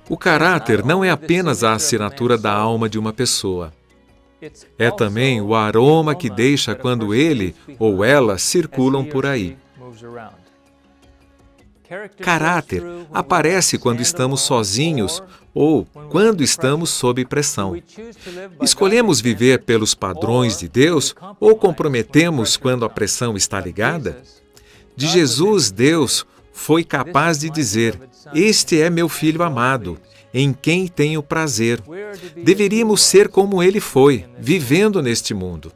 O caráter não é apenas a assinatura da alma de uma pessoa. É também o aroma que deixa quando ele ou ela circulam por aí. Caráter aparece quando estamos sozinhos ou quando estamos sob pressão. Escolhemos viver pelos padrões de Deus ou comprometemos quando a pressão está ligada? De Jesus, Deus foi capaz de dizer: "Este é meu filho amado, em quem tenho prazer." Deveríamos ser como ele foi, vivendo neste mundo.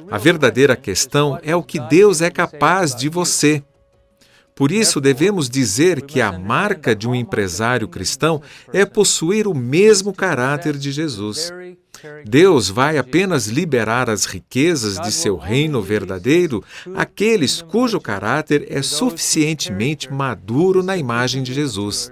A verdadeira questão é o que Deus é capaz de você. Por isso, devemos dizer que a marca de um empresário cristão é possuir o mesmo caráter de Jesus. Deus vai apenas liberar as riquezas de seu reino verdadeiro àqueles cujo caráter é suficientemente maduro na imagem de Jesus.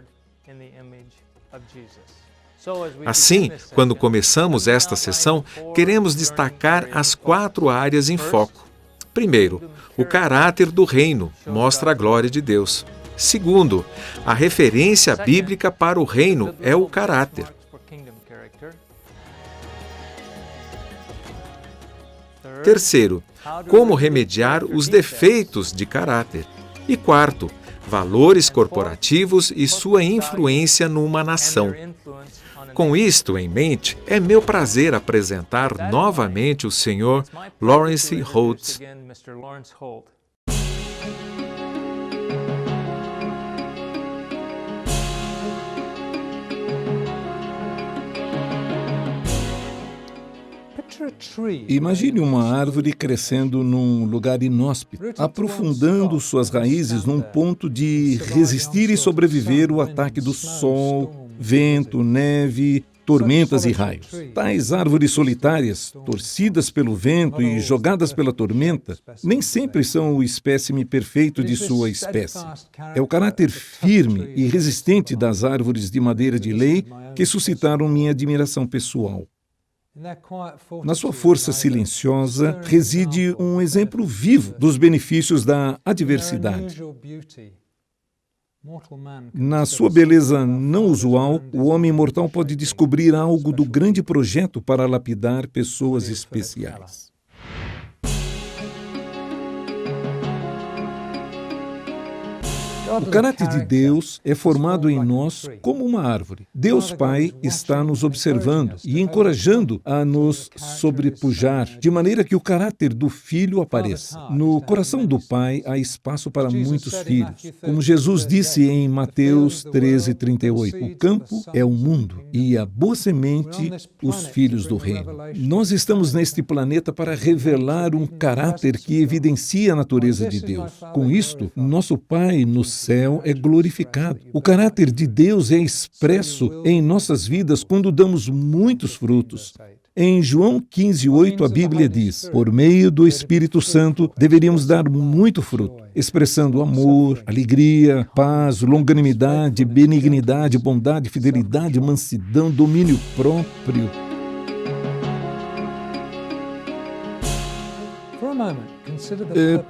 Assim, quando começamos esta sessão, queremos destacar as 4 áreas em foco. Primeiro, o caráter do reino mostra a glória de Deus. Segundo, a referência bíblica para o reino é o caráter. Terceiro, como remediar os defeitos de caráter. E quarto, valores corporativos e sua influência numa nação. Com isto em mente, é meu prazer apresentar novamente o Sr. Lawrence Holtz. Imagine uma árvore crescendo num lugar inóspito, aprofundando suas raízes num ponto de resistir e sobreviver ao ataque do sol, vento, neve, tormentas e raios. Tais árvores solitárias, torcidas pelo vento e jogadas pela tormenta, nem sempre são o espécime perfeito de sua espécie. É o caráter firme e resistente das árvores de madeira de lei que suscitaram minha admiração pessoal. Na sua força silenciosa reside um exemplo vivo dos benefícios da adversidade. Na sua beleza não usual, o homem mortal pode descobrir algo do grande projeto para lapidar pessoas especiais. O caráter de Deus é formado em nós como uma árvore. Deus Pai está nos observando e encorajando a nos sobrepujar, de maneira que o caráter do Filho apareça. No coração do Pai há espaço para muitos filhos. Como Jesus disse em Mateus 13:38, o campo é o mundo e a boa semente, os filhos do reino. Nós estamos neste planeta para revelar um caráter que evidencia a natureza de Deus. Com isto, nosso Pai nos céu é glorificado. O caráter de Deus é expresso em nossas vidas quando damos muitos frutos. Em João 15:8, a Bíblia diz: por meio do Espírito Santo, deveríamos dar muito fruto, expressando amor, alegria, paz, longanimidade, benignidade, bondade, fidelidade, mansidão, domínio próprio.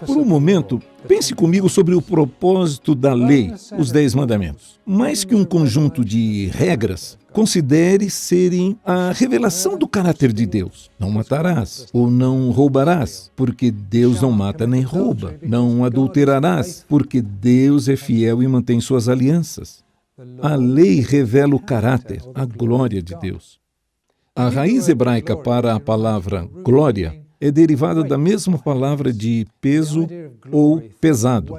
Por um momento, pense comigo sobre o propósito da lei, os 10 mandamentos. Mais que um conjunto de regras, considere serem a revelação do caráter de Deus. Não matarás, ou não roubarás, porque Deus não mata nem rouba. Não adulterarás, porque Deus é fiel e mantém suas alianças. A lei revela o caráter, a glória de Deus. A raiz hebraica para a palavra glória é derivada da mesma palavra de peso ou pesado.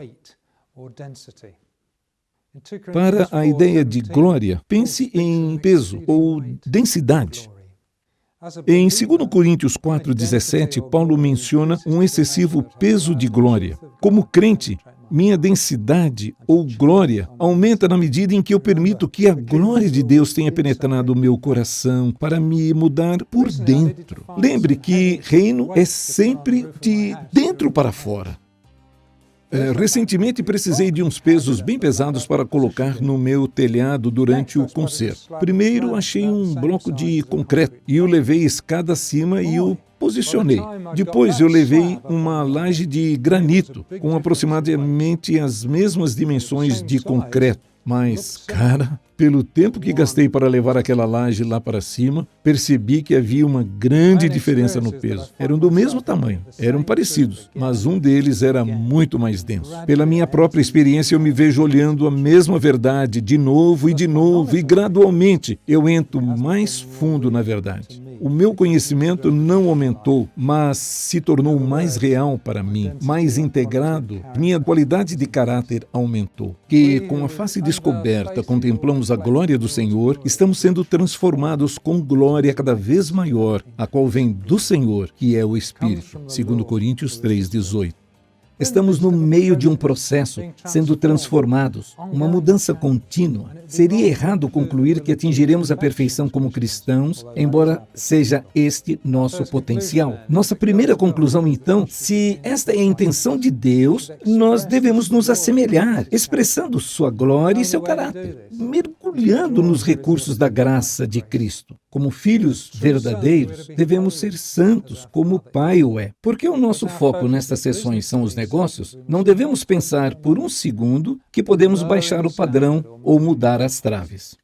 Para a ideia de glória, pense em peso ou densidade. Em 2 Coríntios 4:17, Paulo menciona um excessivo peso de glória. Como crente, minha densidade ou glória aumenta na medida em que eu permito que a glória de Deus tenha penetrado o meu coração para me mudar por dentro. Lembre que reino é sempre de dentro para fora. Recentemente precisei de uns pesos bem pesados para colocar no meu telhado durante o concerto. Primeiro achei um bloco de concreto e o levei escada acima e o posicionei. Depois eu levei uma laje de granito com aproximadamente as mesmas dimensões de concreto. Mas, cara, pelo tempo que gastei para levar aquela laje lá para cima, percebi que havia uma grande diferença no peso. Eram do mesmo tamanho, eram parecidos, mas um deles era muito mais denso. Pela minha própria experiência, eu me vejo olhando a mesma verdade de novo, e gradualmente eu entro mais fundo na verdade. O meu conhecimento não aumentou, mas se tornou mais real para mim, mais integrado. Minha qualidade de caráter aumentou. Que, com a face descoberta, contemplamos a glória do Senhor, estamos sendo transformados com glória cada vez maior, a qual vem do Senhor, que é o Espírito. 2 Coríntios 3:18. Estamos no meio de um processo, sendo transformados, uma mudança contínua. Seria errado concluir que atingiremos a perfeição como cristãos, embora seja este nosso potencial. Nossa primeira conclusão, então, se esta é a intenção de Deus, nós devemos nos assemelhar, expressando sua glória e seu caráter, mergulhando nos recursos da graça de Cristo. Como filhos verdadeiros, devemos ser santos, como o Pai o é. Porque o nosso foco nestas sessões são os negócios, não devemos pensar por um segundo que podemos baixar o padrão ou mudar as traves.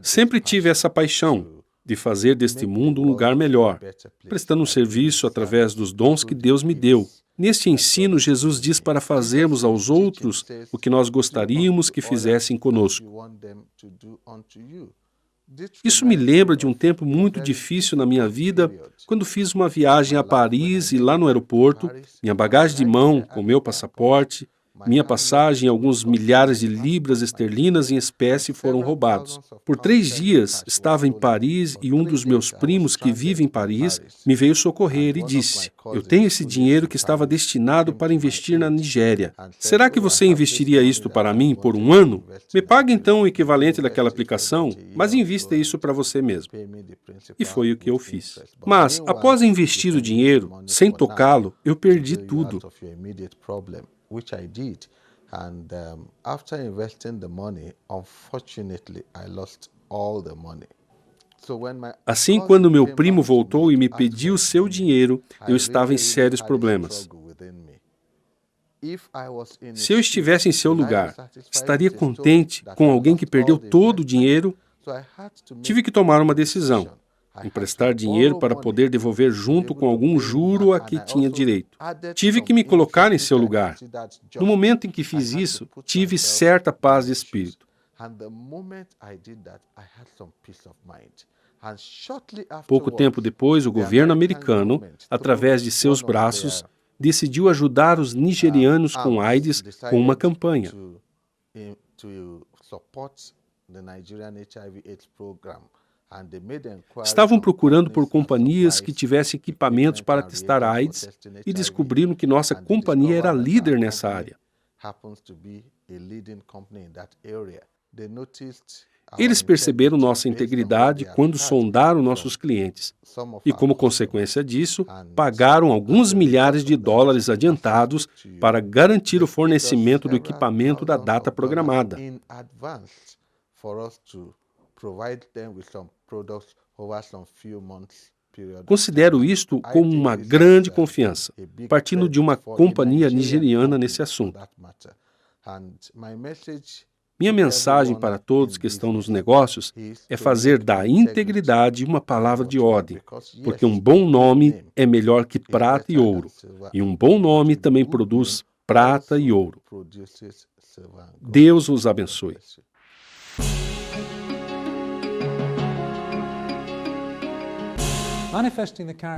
Sempre tive essa paixão de fazer deste mundo um lugar melhor, prestando um serviço através dos dons que Deus me deu. Neste ensino, Jesus diz para fazermos aos outros o que nós gostaríamos que fizessem conosco. Isso me lembra de um tempo muito difícil na minha vida, quando fiz uma viagem a Paris e lá no aeroporto, minha bagagem de mão com meu passaporte, minha passagem e alguns milhares de libras esterlinas em espécie foram roubados. Por 3 dias estava em Paris e um dos meus primos que vive em Paris me veio socorrer e disse: "Eu tenho esse dinheiro que estava destinado para investir na Nigéria. Será que você investiria isto para mim por 1 ano? Me pague então o equivalente daquela aplicação, mas invista isso para você mesmo." E foi o que eu fiz. Mas, após investir o dinheiro, sem tocá-lo, eu perdi tudo. Which I did, and after investing the money, unfortunately, I lost all the money. Assim, quando meu primo voltou e me pediu seu dinheiro, eu estava em sérios problemas. Se eu estivesse em seu lugar, estaria contente com alguém que perdeu todo o dinheiro? Tive que tomar uma decisão: emprestar dinheiro para poder devolver junto com algum juro a que tinha direito. Tive que me colocar em seu lugar. No momento em que fiz isso, tive certa paz de espírito. Pouco tempo depois, o governo americano, através de seus braços, decidiu ajudar os nigerianos com AIDS com uma campanha. Estavam procurando por companhias que tivessem equipamentos para testar AIDS e descobriram que nossa companhia era líder nessa área. Eles perceberam nossa integridade quando sondaram nossos clientes e, como consequência disso, pagaram alguns milhares de dólares adiantados para garantir o fornecimento do equipamento da data programada. Considero isto como uma grande confiança, partindo de uma companhia nigeriana nesse assunto. Minha mensagem para todos que estão nos negócios é fazer da integridade uma palavra de ordem, porque um bom nome é melhor que prata e ouro, e um bom nome também produz prata e ouro. Deus os abençoe.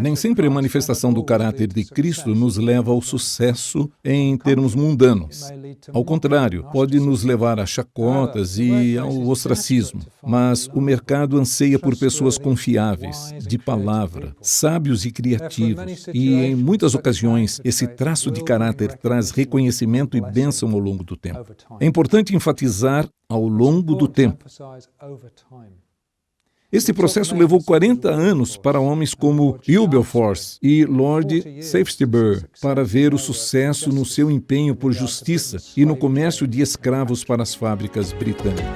Nem sempre a manifestação do caráter de Cristo nos leva ao sucesso em termos mundanos. Ao contrário, pode nos levar a chacotas e ao ostracismo. Mas o mercado anseia por pessoas confiáveis, de palavra, sábios e criativos. E, em muitas ocasiões, esse traço de caráter traz reconhecimento e bênção ao longo do tempo. É importante enfatizar ao longo do tempo. Este processo levou 40 anos para homens como Wilberforce e Lord Shaftesbury para ver o sucesso no seu empenho por justiça e no comércio de escravos para as fábricas britânicas.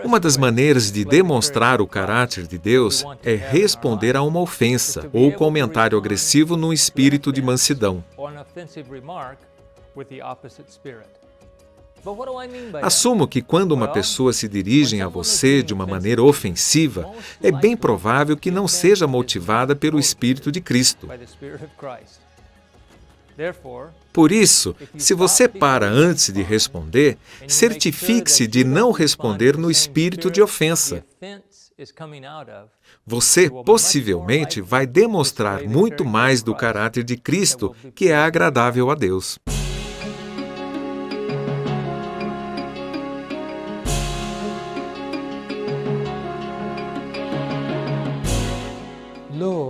Uma das maneiras de demonstrar o caráter de Deus é responder a uma ofensa ou comentário agressivo num espírito de mansidão. Assumo que quando uma pessoa se dirige a você de uma maneira ofensiva, é bem provável que não seja motivada pelo Espírito de Cristo. Por isso, se você para antes de responder, certifique-se de não responder no espírito de ofensa. Você possivelmente vai demonstrar muito mais do caráter de Cristo, que é agradável a Deus.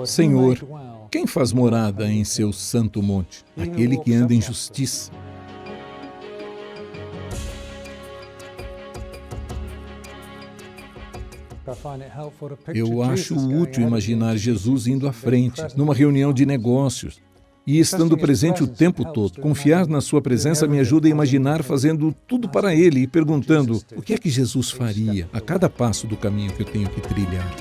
Senhor, quem faz morada em seu santo monte? Aquele que anda em justiça. Eu acho útil imaginar Jesus indo à frente, numa reunião de negócios, e estando presente o tempo todo. Confiar na sua presença me ajuda a imaginar fazendo tudo para Ele e perguntando o que é que Jesus faria a cada passo do caminho que eu tenho que trilhar.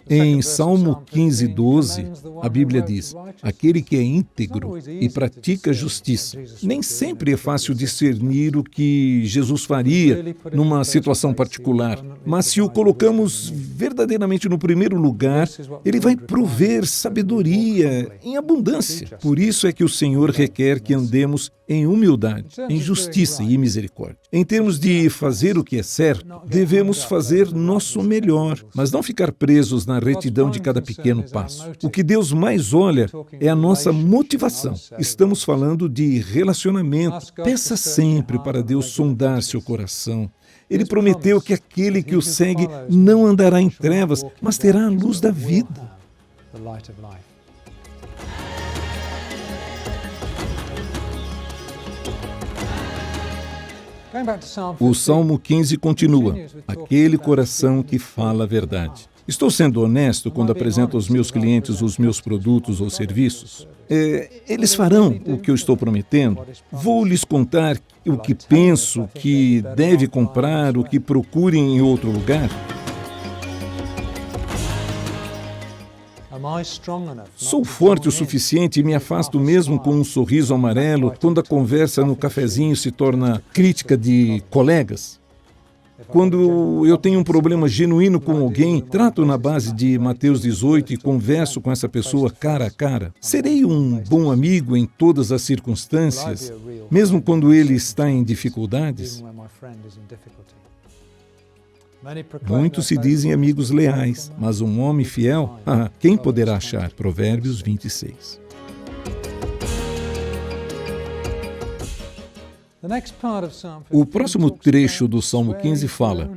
Em Salmo 15:12, a Bíblia diz: aquele que é íntegro e pratica justiça. Nem sempre é fácil discernir o que Jesus faria numa situação particular, mas se o colocamos verdadeiramente no primeiro lugar, Ele vai prover sabedoria em abundância. Por isso é que o Senhor requer que andemos em humildade, em justiça e misericórdia. Em termos de fazer o que é certo, devemos fazer nosso melhor, mas não ficar presos na retidão de cada pequeno passo. O que Deus mais olha é a nossa motivação. Estamos falando de relacionamento. Peça sempre para Deus sondar seu coração. Ele prometeu que aquele que o segue não andará em trevas, mas terá a luz da vida. O Salmo 15 continua: aquele coração que fala a verdade. Estou sendo honesto quando apresento aos meus clientes os meus produtos ou serviços? Eles farão o que eu estou prometendo? Vou lhes contar o que penso que deve comprar, o que procurem em outro lugar? Sou forte o suficiente e me afasto mesmo com um sorriso amarelo quando a conversa no cafezinho se torna crítica de colegas? Quando eu tenho um problema genuíno com alguém, trato na base de Mateus 18 e converso com essa pessoa cara a cara. Serei um bom amigo em todas as circunstâncias, mesmo quando ele está em dificuldades? Muitos se dizem amigos leais, mas um homem fiel, quem poderá achar? Provérbios 26. O próximo trecho do Salmo 15 fala: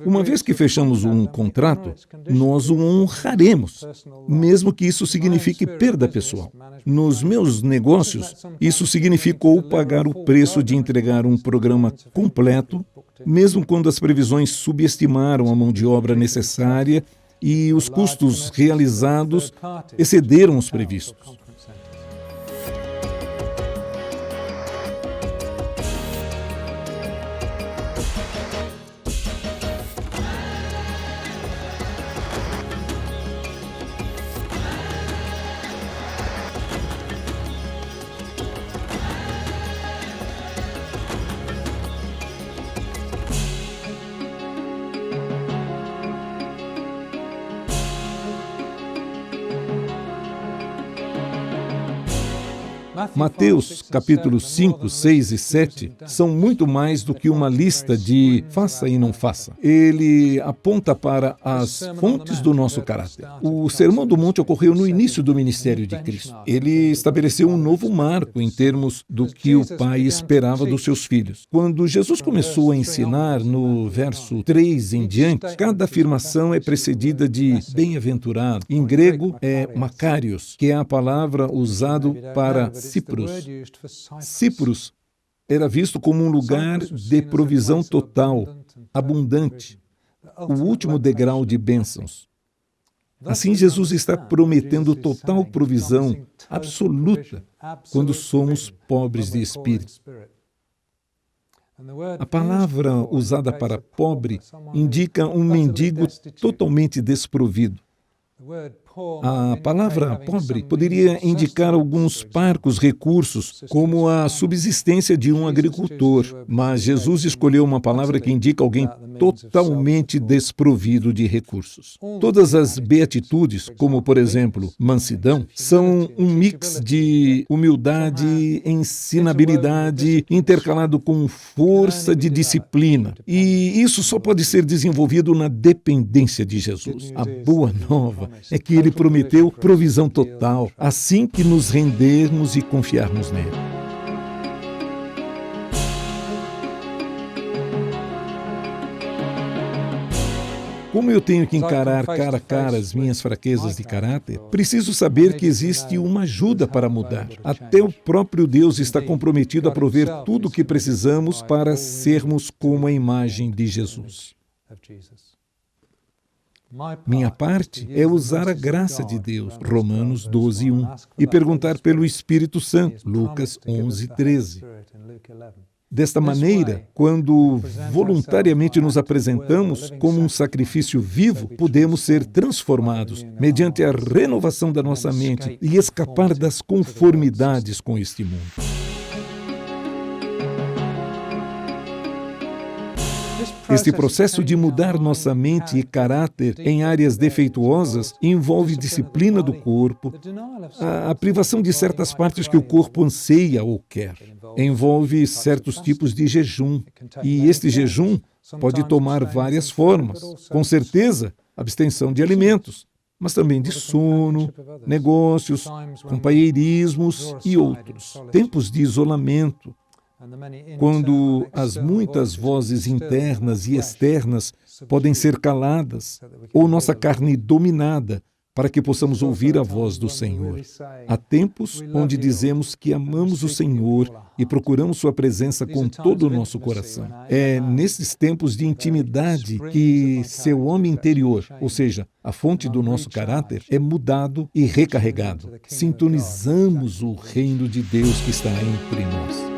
uma vez que fechamos um contrato, nós o honraremos, mesmo que isso signifique perda pessoal. Nos meus negócios, isso significou pagar o preço de entregar um programa completo, mesmo quando as previsões subestimaram a mão de obra necessária e os custos realizados excederam os previstos. Mateus, capítulos 5, 6 e 7, são muito mais do que uma lista de faça e não faça. Ele aponta para as fontes do nosso caráter. O Sermão do Monte ocorreu no início do ministério de Cristo. Ele estabeleceu um novo marco em termos do que o Pai esperava dos seus filhos. Quando Jesus começou a ensinar, no verso 3 em diante, cada afirmação é precedida de bem-aventurado. Em grego é makarios, que é a palavra usada para Cipros. Cipros era visto como um lugar de provisão total, abundante, o último degrau de bênçãos. Assim, Jesus está prometendo total provisão absoluta quando somos pobres de espírito. A palavra usada para pobre indica um mendigo totalmente desprovido. A palavra pobre poderia indicar alguns parcos recursos, como a subsistência de um agricultor, mas Jesus escolheu uma palavra que indica alguém totalmente desprovido de recursos. Todas as beatitudes, como por exemplo, mansidão, são um mix de humildade, ensinabilidade, intercalado com força de disciplina. E isso só pode ser desenvolvido na dependência de Jesus. A boa nova é que Ele prometeu provisão total, assim que nos rendermos e confiarmos nele. Como eu tenho que encarar cara a cara as minhas fraquezas de caráter, preciso saber que existe uma ajuda para mudar. Até o próprio Deus está comprometido a prover tudo o que precisamos para sermos como a imagem de Jesus. Minha parte é usar a graça de Deus, Romanos 12:1, e perguntar pelo Espírito Santo, Lucas 11:13. Desta maneira, quando voluntariamente nos apresentamos como um sacrifício vivo, podemos ser transformados mediante a renovação da nossa mente e escapar das conformidades com este mundo. Este processo de mudar nossa mente e caráter em áreas defeituosas envolve disciplina do corpo, a privação de certas partes que o corpo anseia ou quer. Envolve certos tipos de jejum, e este jejum pode tomar várias formas. Com certeza, abstenção de alimentos, mas também de sono, negócios, companheirismos e outros. Tempos de isolamento, quando as muitas vozes internas e externas podem ser caladas, ou nossa carne dominada, para que possamos ouvir a voz do Senhor. Há tempos onde dizemos que amamos o Senhor e procuramos sua presença com todo o nosso coração. É nesses tempos de intimidade que seu homem interior, ou seja, a fonte do nosso caráter, é mudado e recarregado. Sintonizamos o reino de Deus que está entre nós.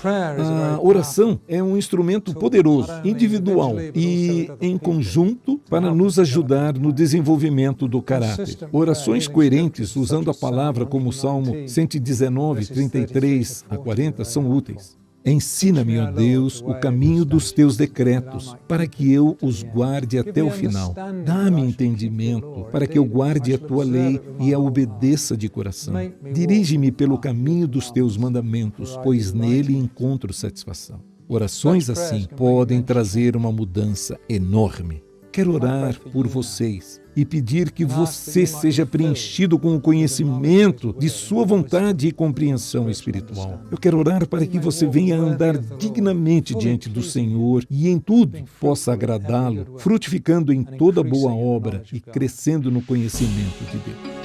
A oração é um instrumento poderoso, individual e em conjunto para nos ajudar no desenvolvimento do caráter. Orações coerentes usando a palavra como o Salmo 119, 33 a 40 são úteis. Ensina-me, ó Deus, o caminho dos teus decretos, para que eu os guarde até o final. Dá-me entendimento, para que eu guarde a tua lei e a obedeça de coração. Dirige-me pelo caminho dos teus mandamentos, pois nele encontro satisfação. Orações assim podem trazer uma mudança enorme. Quero orar por vocês e pedir que você seja preenchido com o conhecimento de sua vontade e compreensão espiritual. Eu quero orar para que você venha andar dignamente diante do Senhor e em tudo possa agradá-lo, frutificando em toda boa obra e crescendo no conhecimento de Deus.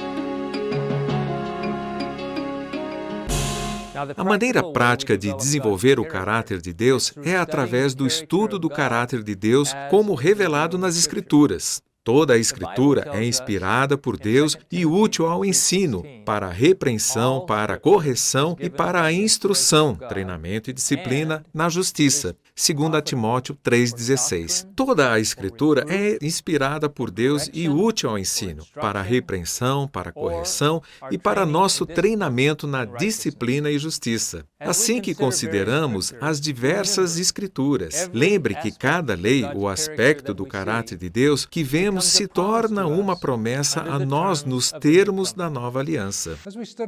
A maneira prática de desenvolver o caráter de Deus é através do estudo do caráter de Deus como revelado nas Escrituras. Toda a Escritura é inspirada por Deus e útil ao ensino, para a repreensão, para a correção e para a instrução, treinamento e disciplina na justiça. 2 Timóteo 3,16. Toda a Escritura é inspirada por Deus e útil ao ensino, para a repreensão, para a correção e para nosso treinamento na disciplina e justiça. Assim que consideramos as diversas Escrituras, lembre que cada lei ou aspecto do caráter de Deus que vemos se torna uma promessa a nós nos termos da nova aliança.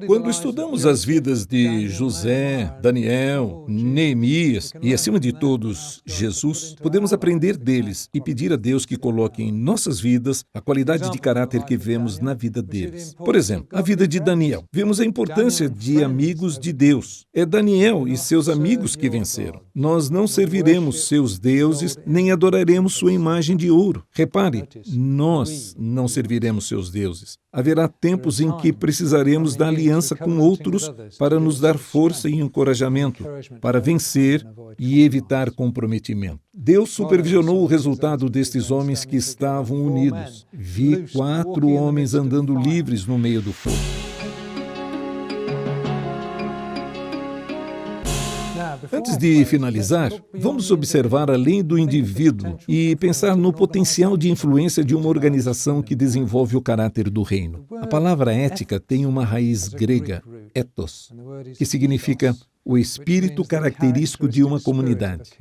Quando estudamos as vidas de José, Daniel, Neemias e, acima de todos, Jesus, podemos aprender deles e pedir a Deus que coloque em nossas vidas a qualidade de caráter que vemos na vida deles. Por exemplo, a vida de Daniel. Vemos a importância de amigos de Deus. É Daniel e seus amigos que venceram. Nós não serviremos seus deuses, nem adoraremos sua imagem de ouro. Repare, nós não serviremos seus deuses. Haverá tempos em que precisaremos da aliança com outros para nos dar força e encorajamento, para vencer e evitar comprometimento. Deus supervisionou o resultado destes homens que estavam unidos. Vi 4 homens andando livres no meio do fogo. Antes de finalizar, vamos observar além do indivíduo e pensar no potencial de influência de uma organização que desenvolve o caráter do reino. A palavra ética tem uma raiz grega, ethos, que significa o espírito característico de uma comunidade.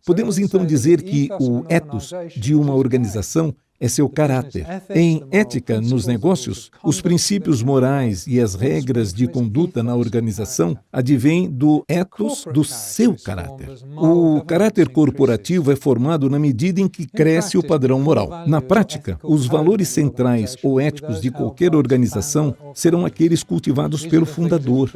Podemos então dizer que o ethos de uma organização é seu caráter. Em ética nos negócios, os princípios morais e as regras de conduta na organização advêm do ethos do seu caráter. O caráter corporativo é formado na medida em que cresce o padrão moral. Na prática, os valores centrais ou éticos de qualquer organização serão aqueles cultivados pelo fundador.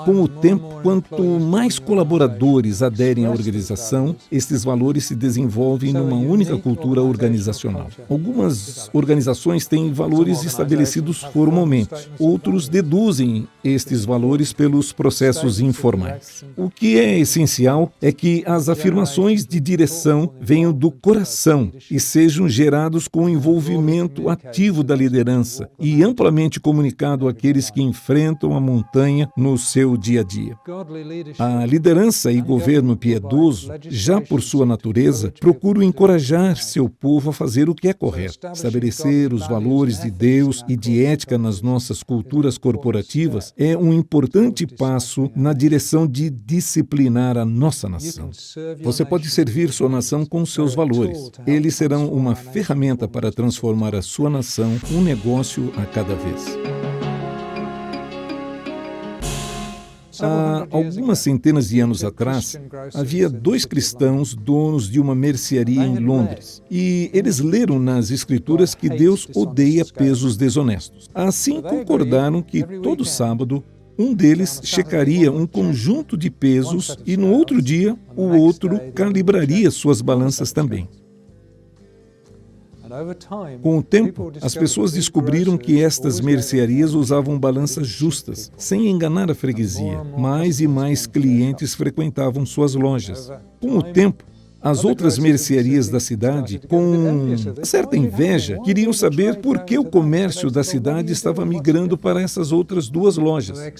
Com o tempo, quanto mais colaboradores aderem à organização, estes valores se desenvolvem numa única cultura organizacional. Algumas organizações têm valores estabelecidos formalmente, outros deduzem estes valores pelos processos informais. O que é essencial é que as afirmações de direção venham do coração e sejam gerados com o envolvimento ativo da liderança e amplamente comunicado àqueles que enfrentam a montanha no seu dia a dia. A liderança e governo piedoso, já por sua natureza, procuram encorajar seu povo a fazer o que é correto. Estabelecer os valores de Deus e de ética nas nossas culturas corporativas é um importante passo na direção de disciplinar a nossa nação. Você pode servir sua nação com seus valores. Eles serão uma ferramenta para transformar a sua nação um negócio a cada vez. Há algumas centenas de anos atrás, havia 2 cristãos donos de uma mercearia em Londres. E eles leram nas Escrituras que Deus odeia pesos desonestos. Assim, concordaram que todo sábado um deles checaria um conjunto de pesos e no outro dia o outro calibraria suas balanças também. Com o tempo, as pessoas descobriram que estas mercearias usavam balanças justas, sem enganar a freguesia. Mais e mais clientes frequentavam suas lojas. Com o tempo, as outras mercearias da cidade, com certa inveja, queriam saber por que o comércio da cidade estava migrando para essas outras 2 lojas.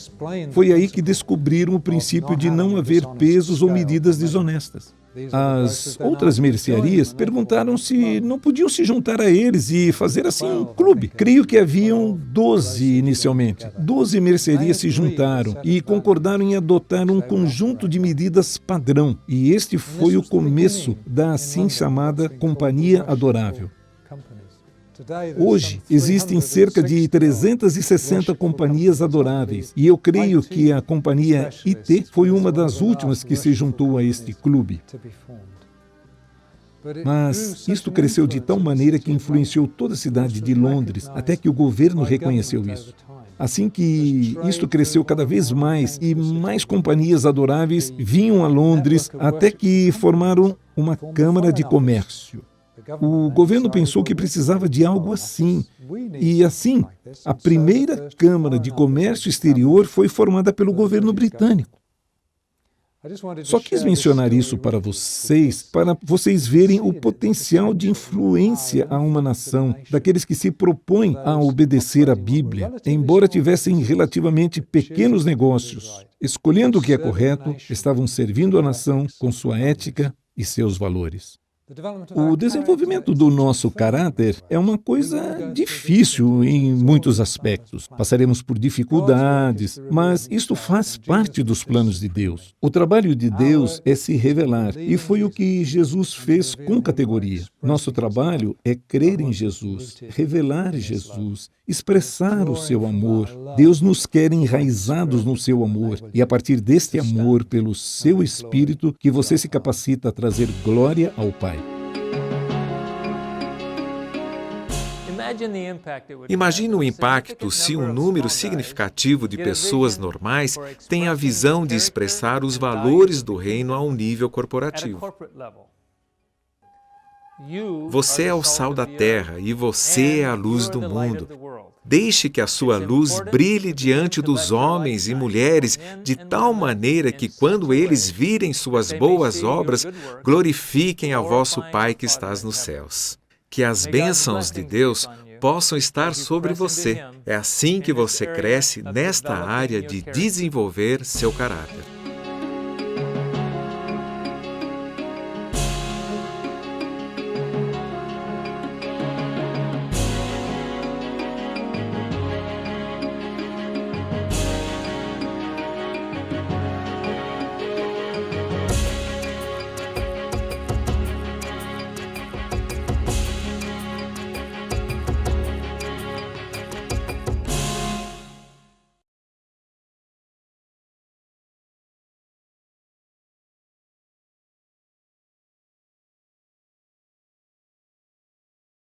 Foi aí que descobriram o princípio de não haver pesos ou medidas desonestas. As outras mercearias perguntaram se não podiam se juntar a eles e fazer assim um clube. Creio que haviam 12 inicialmente. 12 mercearias se juntaram e concordaram em adotar um conjunto de medidas padrão. E este foi o começo da assim chamada Companhia Adorável. Hoje, existem cerca de 360 companhias adoráveis e eu creio que a companhia IT foi uma das últimas que se juntou a este clube. Mas isto cresceu de tal maneira que influenciou toda a cidade de Londres, até que o governo reconheceu isso. Assim que isto cresceu cada vez mais e mais companhias adoráveis vinham a Londres até que formaram uma Câmara de Comércio. O governo pensou que precisava de algo assim. E assim, a primeira Câmara de Comércio Exterior foi formada pelo governo britânico. Só quis mencionar isso para vocês verem o potencial de influência a uma nação daqueles que se propõem a obedecer à Bíblia, embora tivessem relativamente pequenos negócios. Escolhendo o que é correto, estavam servindo a nação com sua ética e seus valores. O desenvolvimento do nosso caráter é uma coisa difícil em muitos aspectos. Passaremos por dificuldades, mas isto faz parte dos planos de Deus. O trabalho de Deus é se revelar, e foi o que Jesus fez com categoria. Nosso trabalho é crer em Jesus, revelar Jesus, expressar o seu amor. Deus nos quer enraizados no seu amor, e a partir deste amor, pelo seu Espírito, que você se capacita a trazer glória ao Pai. Imagine o impacto se um número significativo de pessoas normais tem a visão de expressar os valores do reino a um nível corporativo. Você é o sal da terra e você é a luz do mundo. Deixe que a sua luz brilhe diante dos homens e mulheres de tal maneira que, quando eles virem suas boas obras, glorifiquem a vosso Pai que estás nos céus. Que as bênçãos de Deus possam estar sobre você. É assim que você cresce nesta área de desenvolver seu caráter.